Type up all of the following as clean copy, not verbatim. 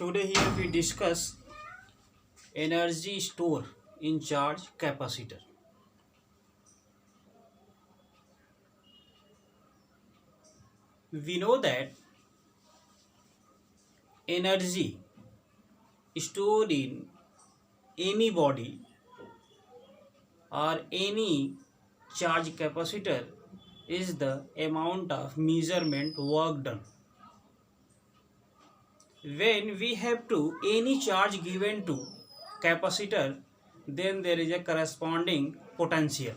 Today here we discuss energy store in charge capacitor. We know that energy stored in any body or any charge capacitor is the amount of measurement work done. When we have to any charge given to capacitor, then there is a corresponding potential.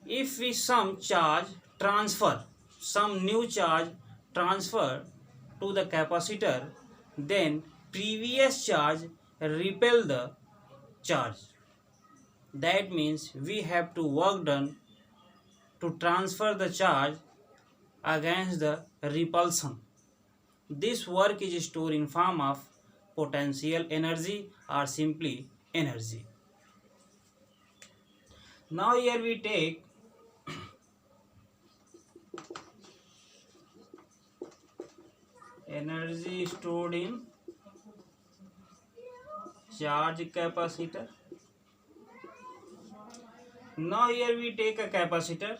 If we some new charge transfer to the capacitor, then previous charge repel the charge. That means we have to work done to transfer the charge against the repulsion. This work is stored in form of potential energy or simply energy. Now here we take energy stored in charge capacitor. Now here we take a capacitor.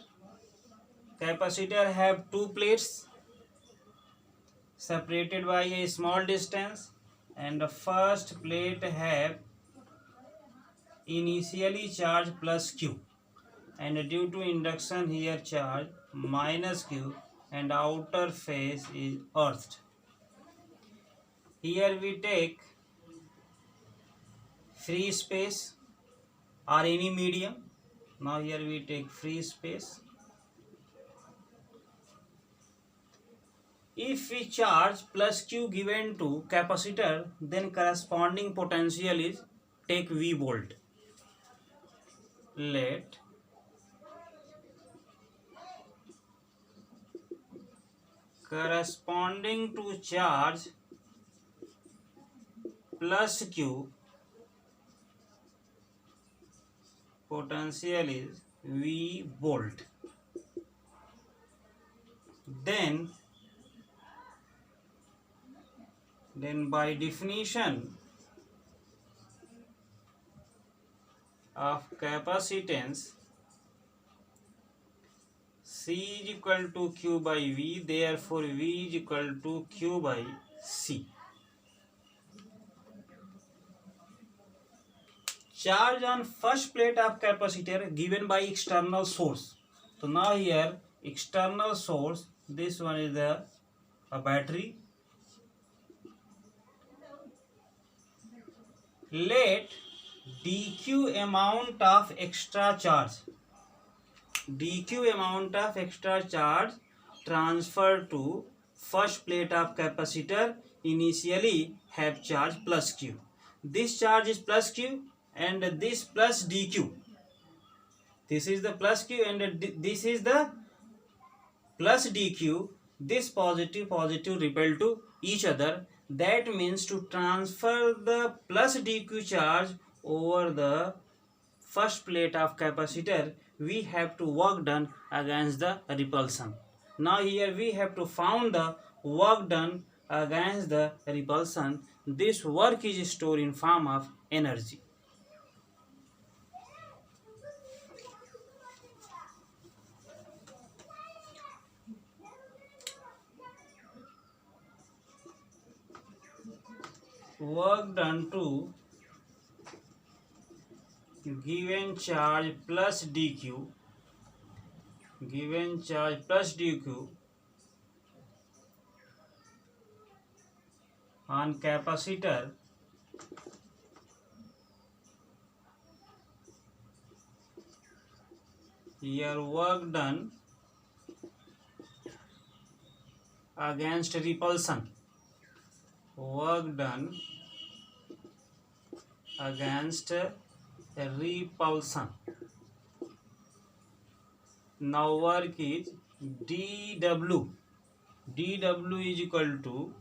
Capacitor have two plates separated by a small distance, and the first plate have initially charge plus Q, and due to induction here charge minus Q, and outer face is earthed. Here we take free space or any medium. Now here we take free space. If we charge plus Q given to capacitor, then corresponding potential is take V volt. Let corresponding to charge plus Q potential is V volt. Then by definition of capacitance, C is equal to Q by V, therefore V is equal to Q by C. Charge on first plate of capacitor given by external source. So now here external source, this one is a battery. Let dq amount of extra charge transfer to first plate of capacitor initially have charge plus Q. This charge is plus Q and this plus dq. This is the plus Q and this is the plus dq. This positive repel to each other. That means to transfer the plus dq charge over the first plate of capacitor, we have to work done against the repulsion. Now here we have to found the work done against the repulsion. This work is stored in form of energy. Work done to given charge plus dq, on capacitor here work done against repulsion. Work done against repulsion. Now work is dw. dw is equal to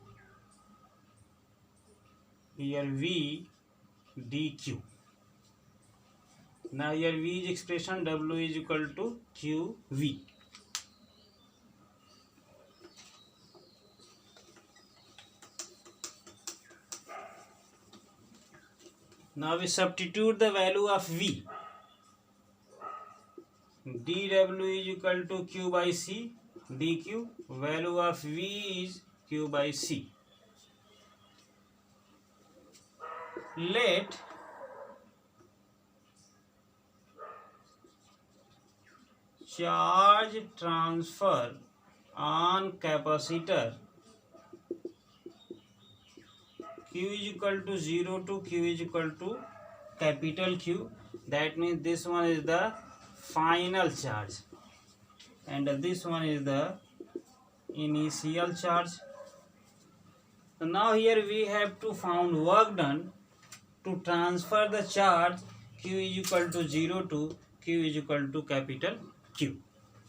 here V dq. Now here V is expression, W is equal to QV. Now we substitute the value of V. dW is equal to Q by C dQ. Value of V is Q by C. Let charge transfer on capacitor Q is equal to 0 to Q is equal to capital Q. That means this one is the final charge and this one is the initial charge. So now here we have to found work done to transfer the charge Q is equal to 0 to Q is equal to capital Q.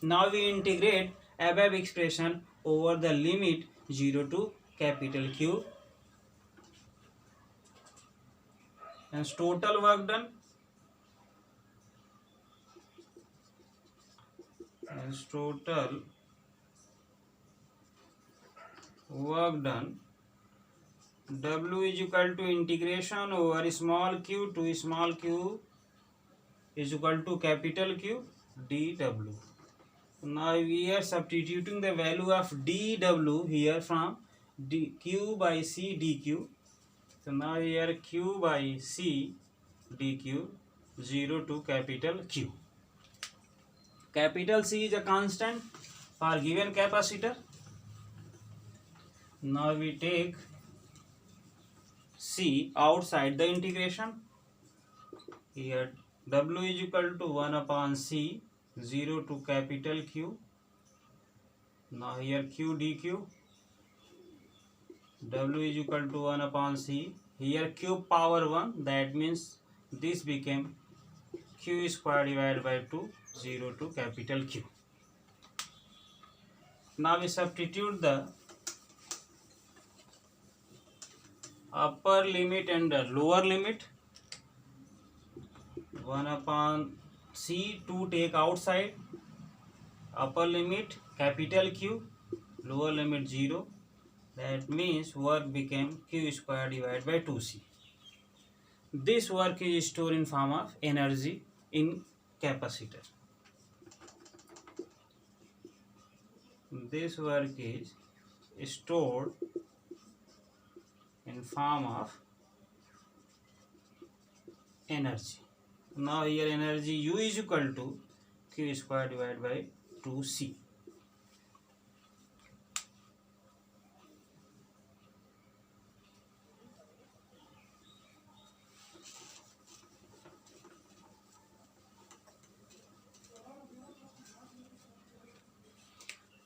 Now we integrate above expression over the limit 0 to capital Q. And total work done is total work done. W is equal to integration over small q to small q is equal to capital Q dW. Now we are substituting the value of dW here from Q by C dQ. So now here Q by C dQ 0 to capital Q. Capital C is a constant for given capacitor. Now we take C outside the integration. Here W is equal to 1 upon C 0 to capital Q. Now here Q dQ. W is equal to 1 upon C. Here cube power 1, that means this became Q square divided by 2, 0 to capital Q. Now we substitute the upper limit and the lower limit. 1 upon C, 2 take outside. Upper limit capital Q, lower limit 0. That means work became Q square divided by 2C. This work is stored in form of energy in capacitor. This work is stored in form of energy. Now here energy U is equal to Q square divided by 2C.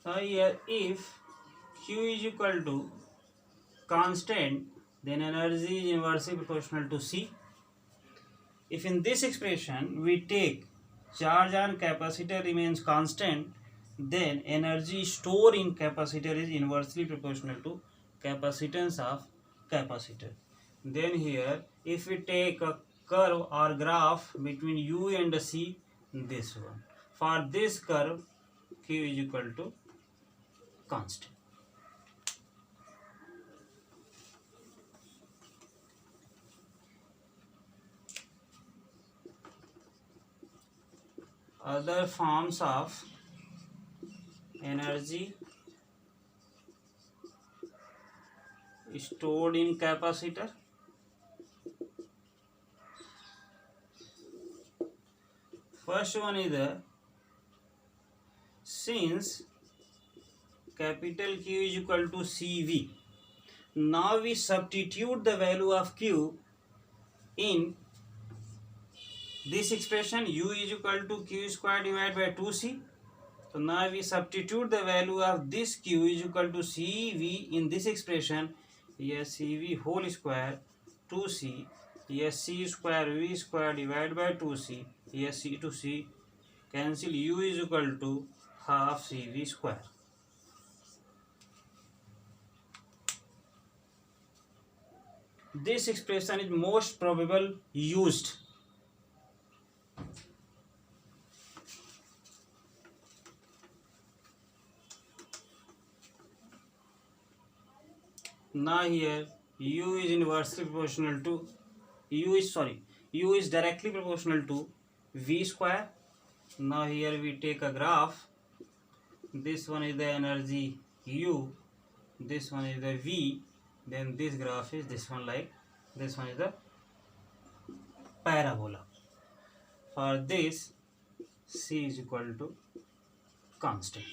Now here if Q is equal to constant, then energy is inversely proportional to C. If in this expression we take charge on capacitor remains constant, then energy stored in capacitor is inversely proportional to capacitance of capacitor. Then here if we take a curve or graph between U and C, this one. For this curve Q is equal to constant. Other forms of energy stored in capacitor. First one is the since capital Q is equal to CV. Now we substitute the value of Q in this expression. U is equal to Q square divided by 2C. So now we substitute the value of this Q is equal to CV in this expression. Here CV whole square 2C. Here C square V square divided by 2C. Here C to C cancel. U is equal to half CV square. This expression is most probable used. Now here U is inversely proportional to U is directly proportional to V square. Now here we take a graph. This one is the energy U, this one is the V, then this graph is this one, like this one is the parabola. For this, C is equal to constant.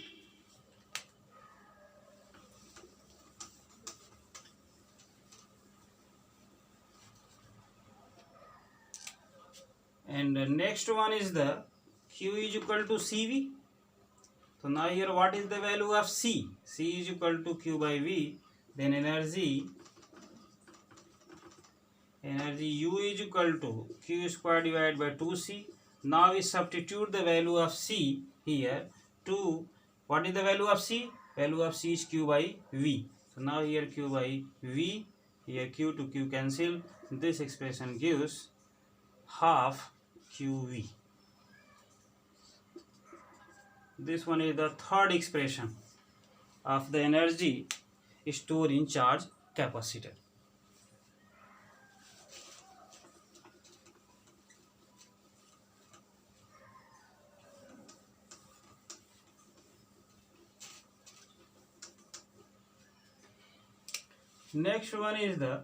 And the next one is the Q is equal to CV. So now here what is the value of C? C is equal to Q by V. Then energy U is equal to Q square divided by 2C. Now we substitute the value of C here to, what is the value of C? Value of C is Q by V. So now here Q by V, here Q to Q cancel. This expression gives half QV. This one is the third expression of the energy stored in charge capacitor. Next one is the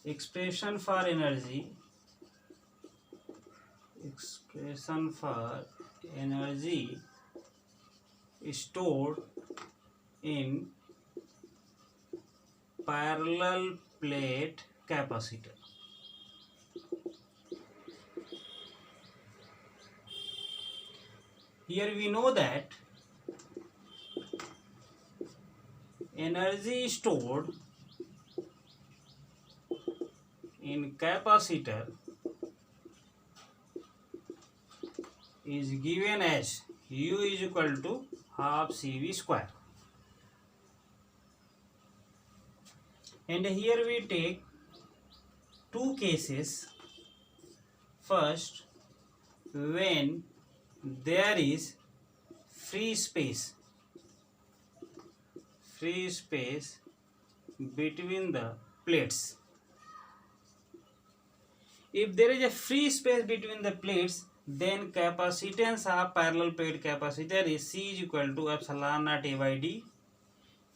expression for energy stored in parallel plate capacitor. Here we know that energy stored in capacitor is given as U is equal to half CV square. And here we take two cases. First, when there is free space between the plates. If there is a free space between the plates, then capacitance of parallel plate capacitor is C is equal to epsilon naught A by D,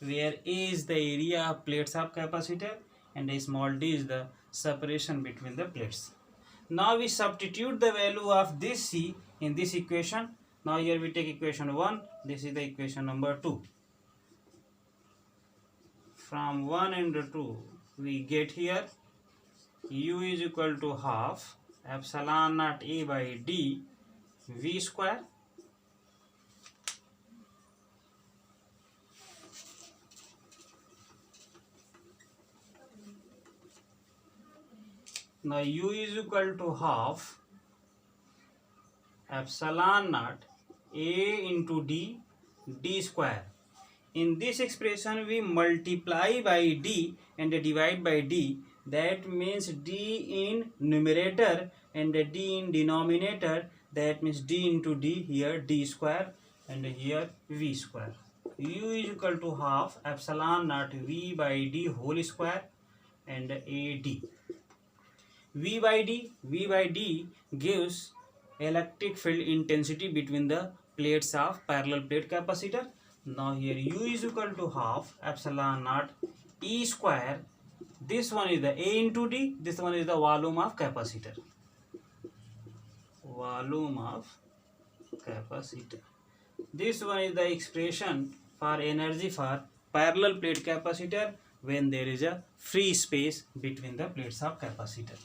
where A is the area of plates of capacitor and a small d is the separation between the plates. Now we substitute the value of this C in this equation. Now here we take equation 1, this is the equation number 2. From 1 and 2 we get here U is equal to half epsilon naught A by D V square. Now U is equal to half epsilon naught A into D square. In this expression we multiply by D and divide by D. That means D in numerator and D in denominator. That means D into D, here D square and here V square. U is equal to half epsilon naught V by D whole square and AD. V by D gives electric field intensity between the plates of parallel plate capacitor. Now here U is equal to half epsilon naught E square. This one is the A into D, this one is the volume of capacitor. This one is the expression for energy for parallel plate capacitor when there is a free space between the plates of capacitor.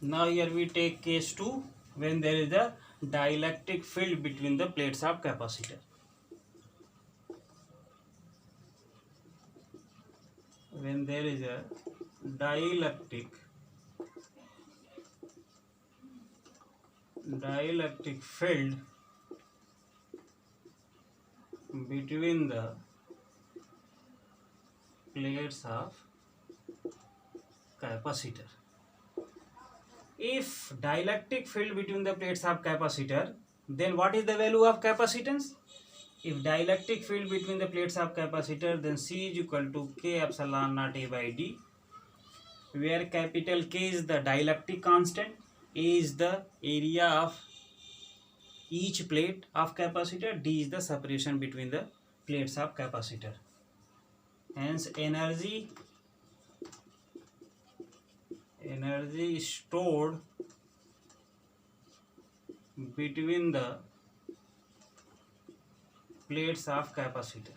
Now here we take case 2, when there is a dielectric field between the plates of capacitor. When there is a dielectric field between the plates of capacitor. if dielectric field between the plates of capacitor, then what is the value of capacitance? If dielectric field between the plates of capacitor, then C is equal to K epsilon naught A by D, where capital K is the dielectric constant, A is the area of each plate of capacitor, D is the separation between the plates of capacitor. Hence energy stored between the plates of capacitor,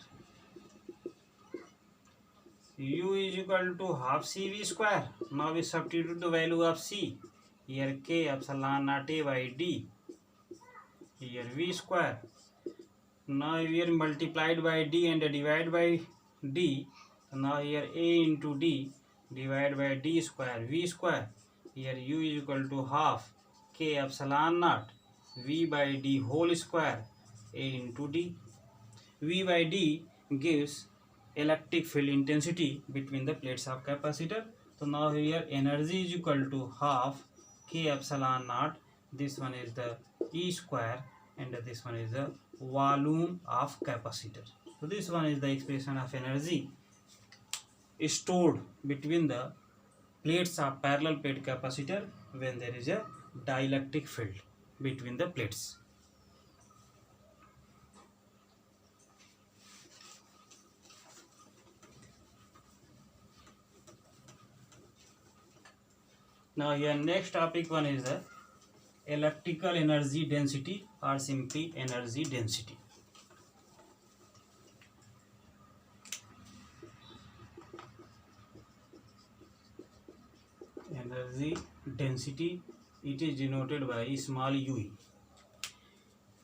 U is equal to half CV square. Now we substitute the value of C. Here K epsilon naught A by D. Here V square. Now we are multiplied by D and divided by D. Now here A into D divided by D square V square. Here U is equal to half K epsilon naught V by D whole square A into D. V by D gives electric field intensity between the plates of capacitor. So now here energy is equal to half K epsilon naught. This one is the E square and this one is the volume of capacitor. So this one is the expression of energy stored between the plates of parallel plate capacitor when there is a dielectric field between the plates. Now here next topic one is the electrical energy density or simply energy density. Energy density, it is denoted by small u.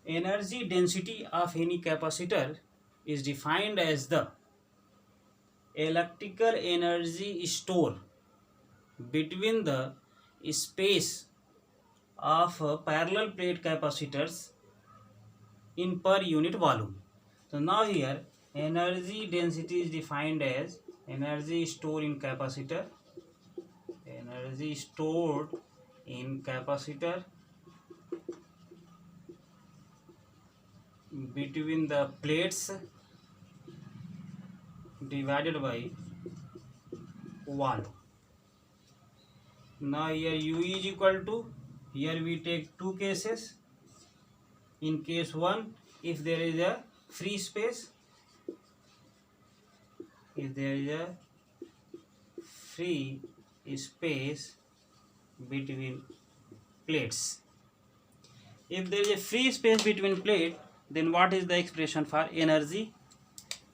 Energy density of any capacitor is defined as the electrical energy stored between the space of parallel plate capacitors in per unit volume. So now here energy density is defined as energy stored in capacitor, energy stored in capacitor between the plates divided by volume. Now here U is equal to, here we take two cases. In case 1, if there is a free space, if there is a free space between plates. If there is a free space between plate, then what is the expression for energy?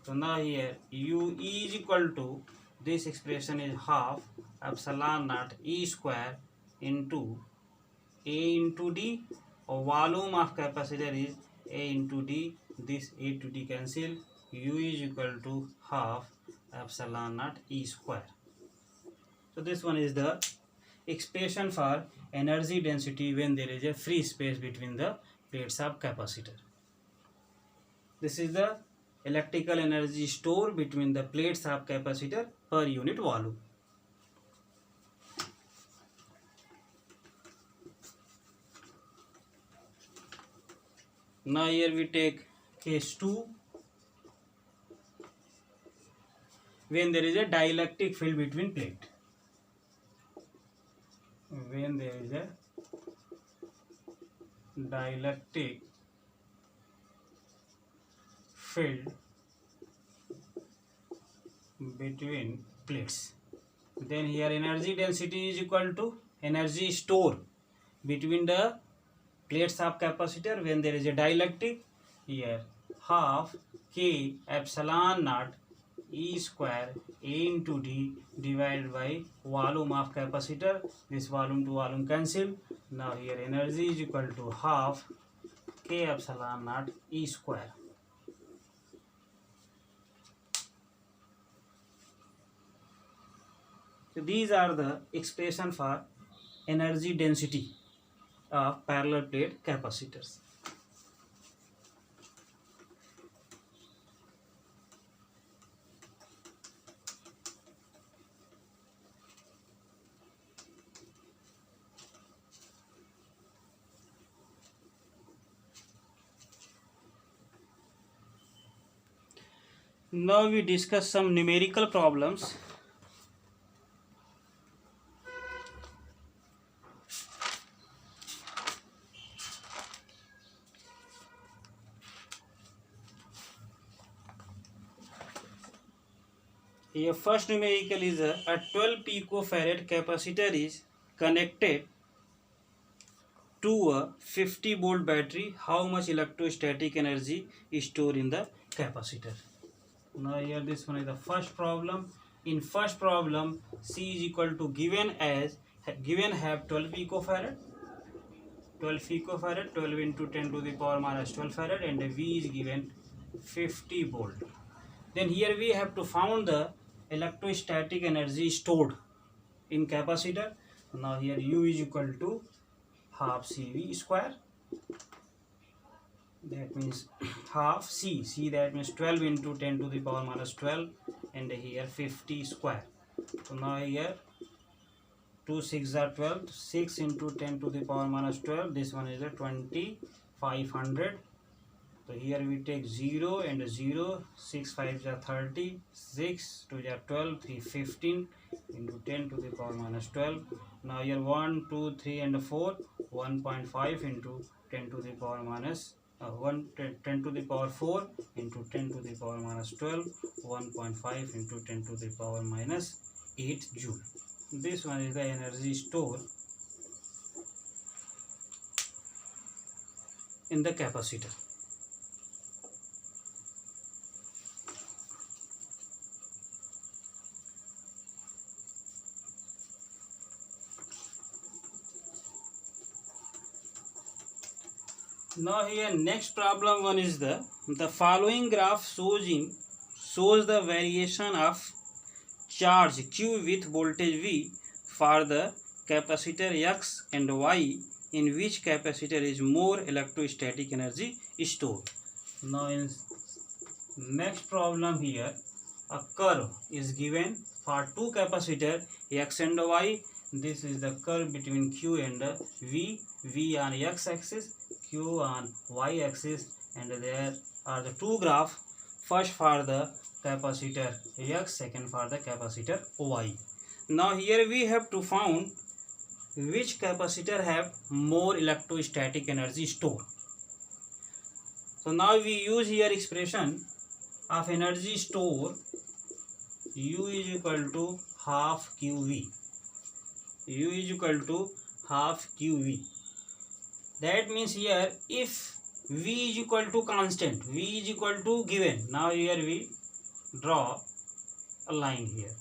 So now here U is equal to, this expression is half epsilon naught E square into A into D, or volume of capacitor is A into D, this A to D cancel, U is equal to half epsilon naught E square. So this one is the expression for energy density when there is a free space between the plates of capacitor. This is the electrical energy stored between the plates of capacitor per unit volume. Now here we take case 2, when there is a dielectric field between plate. When there is a dielectric field between plates, then here energy density is equal to energy stored between the plates of capacitor when there is a dielectric, here half K epsilon naught E square A into D divided by volume of capacitor, this volume to volume cancel. Now here energy is equal to half K epsilon naught E square. So these are the expression for energy density of parallel plate capacitors. Now we discuss some numerical problems. Here first numerical is a 12 picofarad capacitor is connected to a 50 volt battery. How much electrostatic energy is stored in the capacitor? Now here this one is the first problem. In first problem, C is equal to given have 12 picofarad, 12 into 10 to the power minus 12 farad, and V is given 50 volt. Then here we have to find the electrostatic energy stored in capacitor. Now here U is equal to half CV square. That means half C that means 12 into 10 to the power minus 12, and here 50 square. So now here 2 6 are 12, 6 into 10 to the power minus 12, this one is a 2500. So here we take 0 and 0, 6 5 are 30, 6 2 are 12, 3 15 into 10 to the power minus 12. Now here 1 2 3 and 4, 1.5 into 10 to the power minus 10 to the power 4 into 10 to the power minus 12, 1.5 into 10 to the power minus 8 joule. This one is the energy stored in the capacitor. Now here next problem one is the following graph shows the variation of charge Q with voltage V for the capacitor X and Y, in which capacitor is more electrostatic energy stored. Now in next problem here, a curve is given for two capacitor X and Y. This is the curve between Q and V on X axis, Q on Y axis, and there are the two graphs, first for the capacitor X, second for the capacitor Y. Now here we have to find which capacitor have more electrostatic energy stored. So now we use here expression of energy stored, U is equal to half QV. U is equal to half QV. That means here if V is equal to constant, V is equal to given. Now here we draw a line here.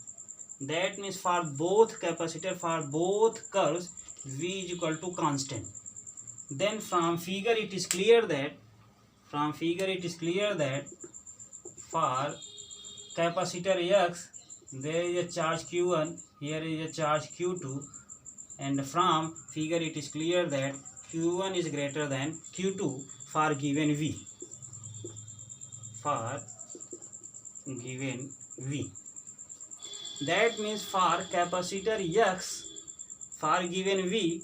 That means for both capacitor, for both curves, V is equal to constant. Then from figure it is clear that for capacitor X there is a charge Q1, here is a charge Q2, and from figure it is clear that Q1 is greater than Q2 for given V. That means for capacitor X, for given V,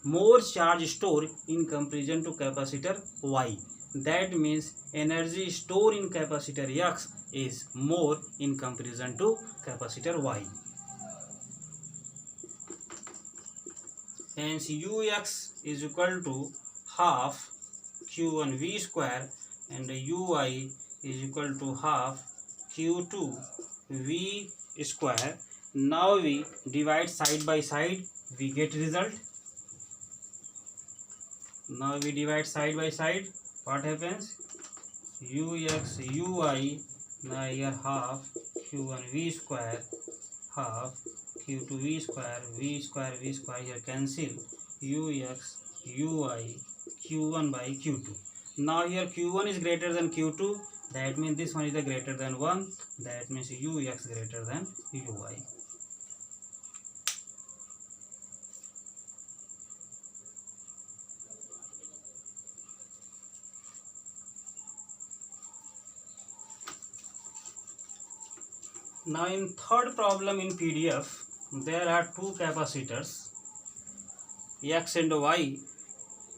more charge stored in comparison to capacitor Y. That means energy stored in capacitor X is more in comparison to capacitor Y. Hence Ux is equal to half Q1V square and Uy is equal to half Q2V square. Now we divide side by side, we get result. Now we divide side by side, what happens? Ux Uy, now here half Q1V square, half Q2V square, V square here cancel, Ux Uy Q1 by Q2. Now here Q1 is greater than Q2, that means this one is the greater than 1, that means Ux greater than Uy. Now in third problem in PDF, there are two capacitors X and Y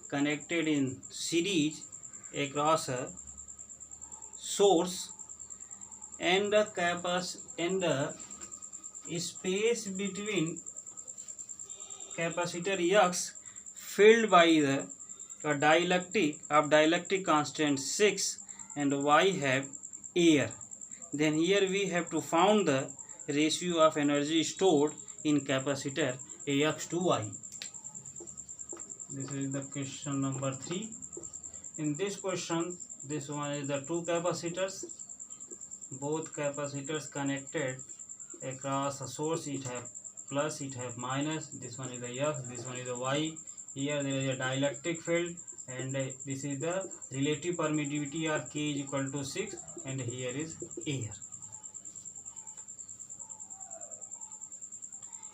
connected in series across a source and the space between capacitor X filled by the dielectric constant 6 and Y have air. Then here we have to found the ratio of energy stored in capacitor AX to Y. This is the question number 3. In this question, this one is the two capacitors. Both capacitors connected across a source. It have plus, it have minus. This one is the X, this one is the Y. Here there is a dielectric field, and this is the relative permittivity, or K is equal to 6, and here is air.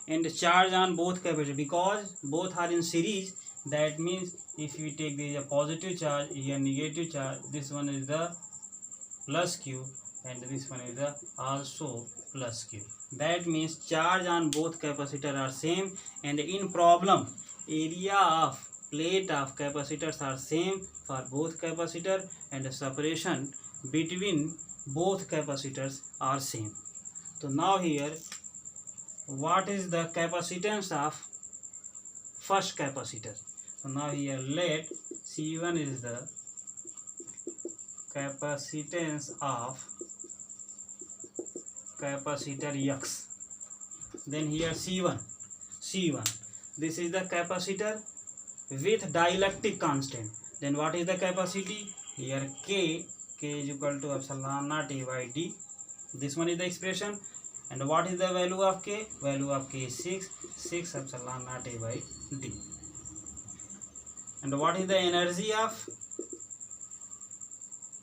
And charge on both capacitors, because both are in series, that means if we take the positive charge, here negative charge, this one is the plus Q and this one is the also plus Q. That means charge on both capacitor are same, and in problem area of plate of capacitors are same for both capacitor, and the separation between both capacitors are same. So now here, what is the capacitance of first capacitor? So now here let C1 is the capacitance of capacitor X. Then here C1, this is the capacitor with dielectric constant. Then what is the capacity? Here K is equal to epsilon naught A by D. This one is the expression. And what is the value of K? Value of K is 6 epsilon naught A by D. And what is the energy of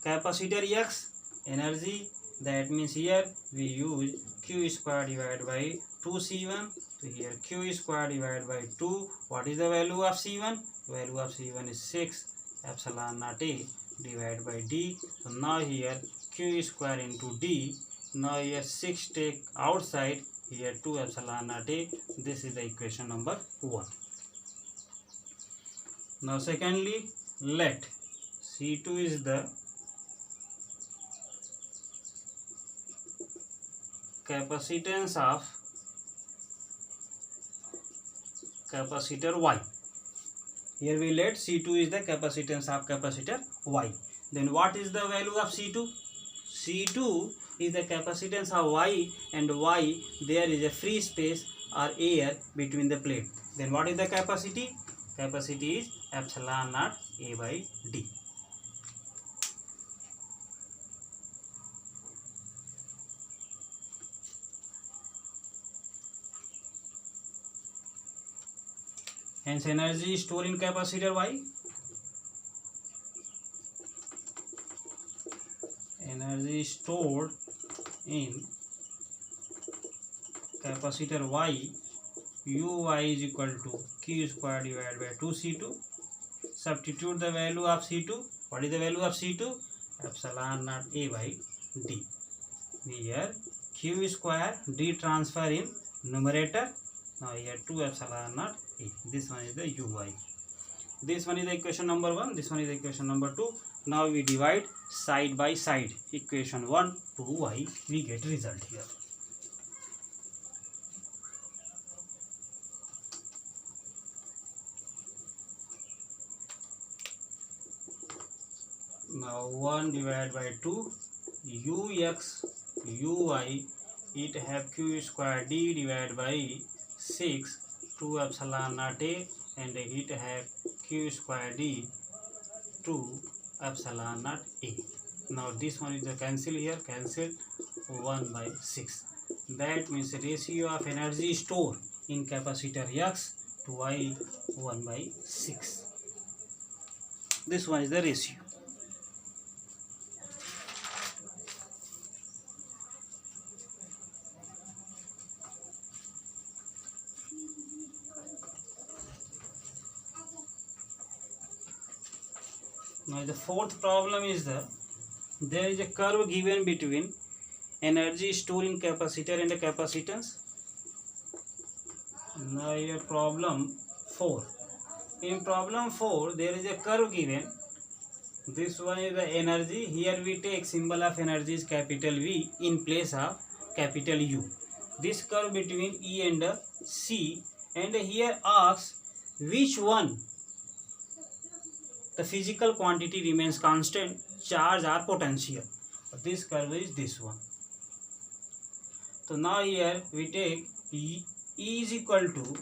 capacitor X? Energy, that means here we use Q square divided by 2C1. So here Q square divided by 2. What is the value of C1? Value of C1 is 6 epsilon naught A divided by D. So now here Q square into D. Now here 6 take outside, here 2 epsilon naught A. This is the equation number 1. Now secondly, let C2 is the capacitance of capacitor Y. Here we let C2 is the capacitance of capacitor Y. Then what is the value of C2? C2 is the capacitance of Y, and Y there is a free space or air between the plate. Then what is the capacity? Capacity is epsilon naught A by D. Hence energy stored in capacitor Y. Energy stored in capacitor Y, Uy is equal to Q square divided by 2C2. Substitute the value of C2. What is the value of C2? Epsilon naught A by D. Here Q square D transfer in numerator. Now here 2 epsilon naught A. This one is the Uy. This one is the equation number 1. This one is the equation number 2. Now we divide side by side. Equation 1 to Y. We get result here. Now 1 divided by 2. Ux Uy, it have Q square D divided by 6 2 epsilon naught A, and it have Q square D 2 epsilon naught A. Now this one is the cancel here, cancel 1 by 6. That means the ratio of energy stored in capacitor X to Y 1 by 6. This one is the ratio. Now the fourth problem is there is a curve given between energy stored in capacitor and the capacitance. Now here problem 4. In problem 4 there is a curve given. This one is the energy. Here we take symbol of energy is capital V in place of capital U. This curve between E and C, and here asks which one the physical quantity remains constant, charge or potential. This curve is this one. So now here we take E is equal to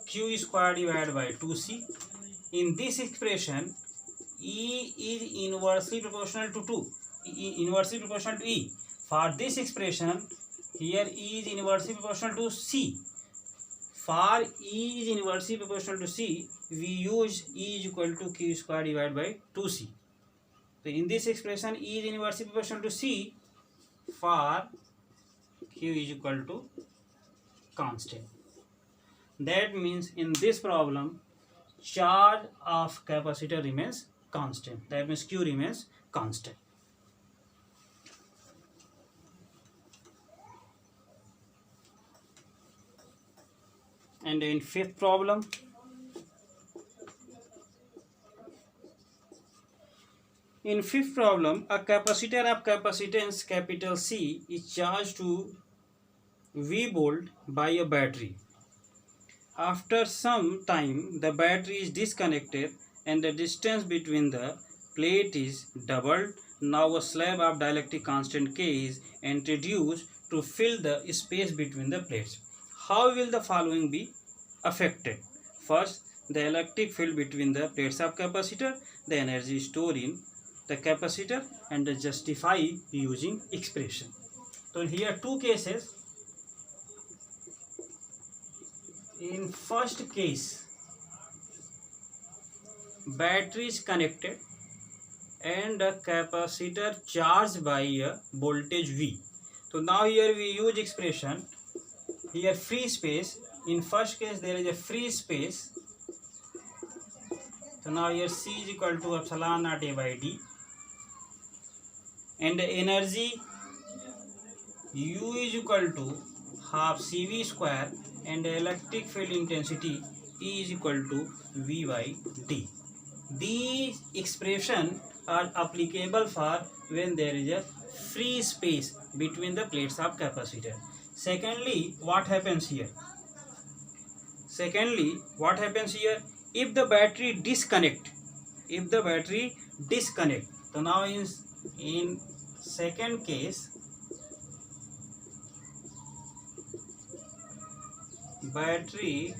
Q square divided by 2C. In this expression, E is inversely proportional to inversely proportional to E. For this expression, here E is inversely proportional to C. For E is inversely proportional to C, we use E is equal to Q square divided by 2C. So in this expression, E is inversely proportional to C for Q is equal to constant. That means in this problem, charge of capacitor remains constant. That means Q remains constant. And in fifth problem, a capacitor of capacitance capital C is charged to V volt by a battery. After some time, the battery is disconnected and the distance between the plate is doubled. Now a slab of dielectric constant K is introduced to fill the space between the plates. How will the following be affected? First, the electric field between the plates of capacitor, the energy stored in the capacitor, and justify using expression. So here two cases. In first case, battery is connected and a capacitor charged by a voltage V. So now here we use expression. Here free space. In first case there is a free space. So now here C is equal to epsilon naught A by D. And the energy U is equal to half CV square, and the electric field intensity E is equal to V by D. These expressions are applicable for when there is a free space between the plates of capacitor. Secondly, what happens here? If the battery disconnect, so now in second case, battery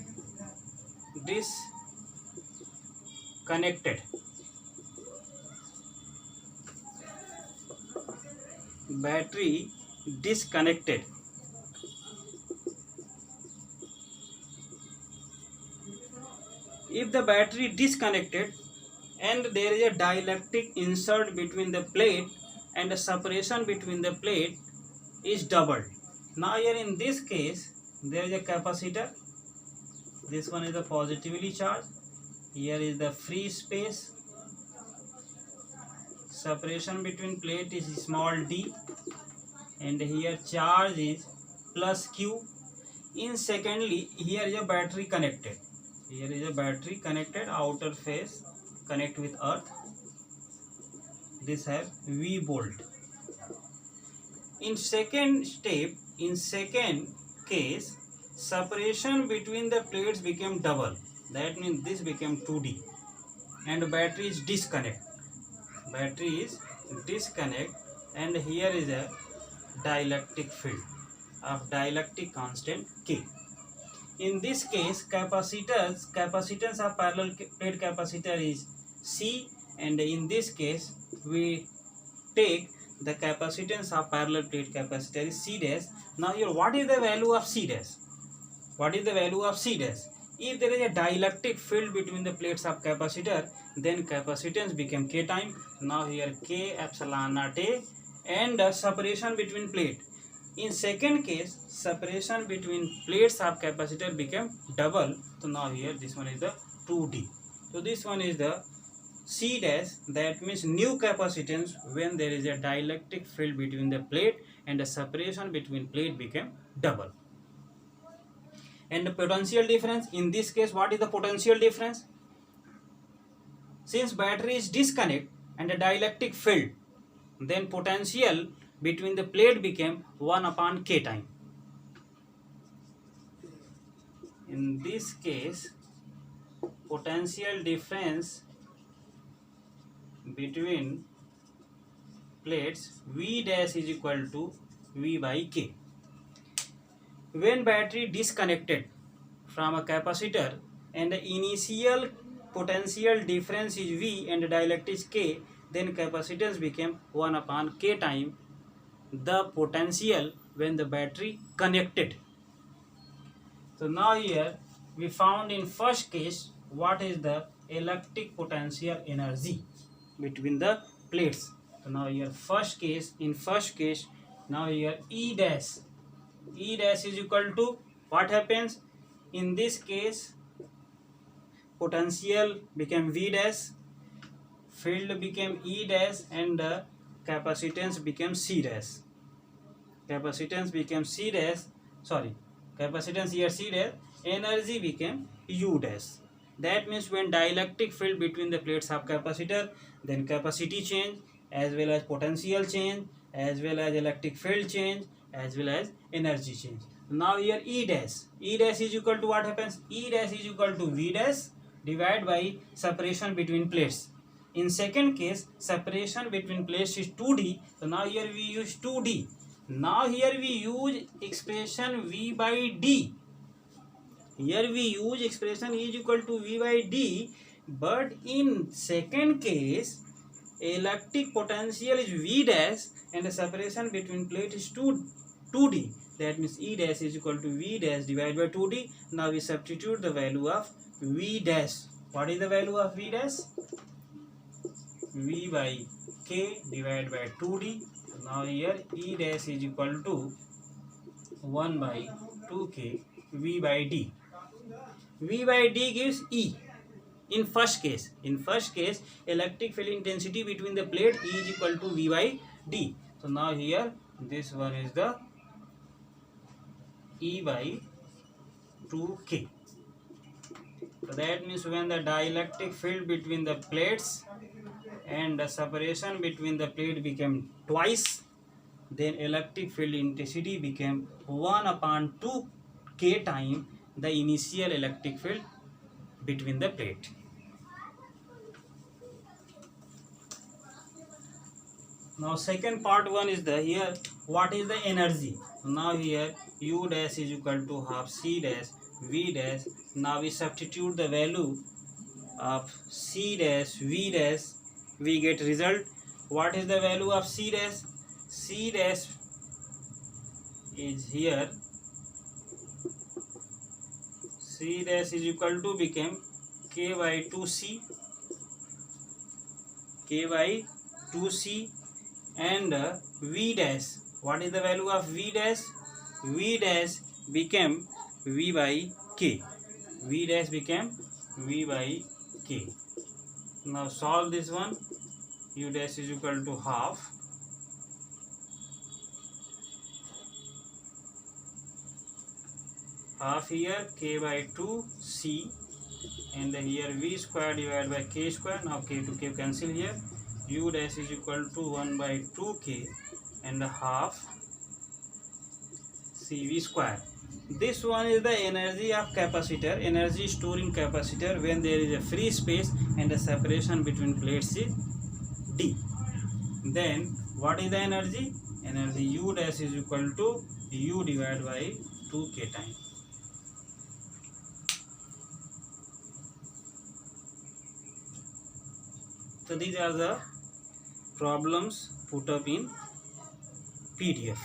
disconnected. If the battery disconnected and there is a dielectric insert between the plate and the separation between the plate is doubled. Now here in this case there is a capacitor. This one is the positively charged. Here is the free space. Separation between plate is small d, and here charge is plus Q. In secondly, here is a battery connected. Outer face connect with earth. This have V volt. In second case, separation between the plates became double. That means this became 2D, and battery is disconnect. And here is a dielectric field of dielectric constant K. In this case, capacitance of parallel plate capacitor is C, and in this case we take the capacitance of parallel plate capacitor is C dash. Now here what is the value of C dash? If there is a dielectric field between the plates of capacitor, then capacitance became K time. Now here K epsilon naught A, and separation between plate. In second case, separation between plates of capacitor became double. So now here this one is the 2D. So this one is the C dash, that means new capacitance when there is a dielectric field between the plate and the separation between plate became double. And the potential difference, in this case, what is the potential difference? Since battery is disconnect and a dielectric field, then potential between the plate became 1 upon k time. In this case, potential difference between plates V dash is equal to V by K. When battery disconnected from a capacitor and the initial potential difference is V and the dielectric is K, then capacitance became 1 upon K time the potential when the battery connected. So now here we found in first case what is the electric potential energy between the plates. So now here in first case now here E dash is equal to what happens in this case, potential became V dash, field became E dash, and the capacitance became C dash. Capacitance became C dash, sorry, capacitance here C dash, energy became U dash. That means when dielectric field between the plates of capacitor, then capacity change as well as potential change as well as electric field change as well as energy change. Now here E dash is equal to what happens? E dash is equal to V dash divided by separation between plates. In second case, separation between plates is 2D. So now here we use 2D. Now here we use expression V by D. Here we use expression E is equal to V by D. But in second case, electric potential is V dash and the separation between plate is 2D. That means E dash is equal to V dash divided by 2D. Now we substitute the value of V dash. What is the value of V dash? V by K divided by 2D. Now here E dash is equal to 1 by 2K V by D. V by D gives E. In first case, electric field intensity between the plate E is equal to V by D. So now here this one is the E by 2K. So that means when the dielectric field between the plates and the separation between the plate became twice, then electric field intensity became 1 upon 2K time the initial electric field between the plate. Now second part one is the here what is the energy. Now here U dash is equal to half C dash V dash. Now we substitute the value of C dash V dash, we get result. What is the value of C dash? C dash is here, C dash is equal to became K by 2C, and V dash. What is the value of V dash? V dash became V by K. V dash became V by K. Now solve this one. U dash is equal to half here K by 2C, and here V square divided by K square. Now K to K cancel here. U dash is equal to 1 by 2K and half CV square. This one is the energy of capacitor, energy stored in capacitor when there is a free space and the separation between plates is D. Then what is the energy? Energy U dash is equal to U divided by 2K time. So these are the problems put up in PDF.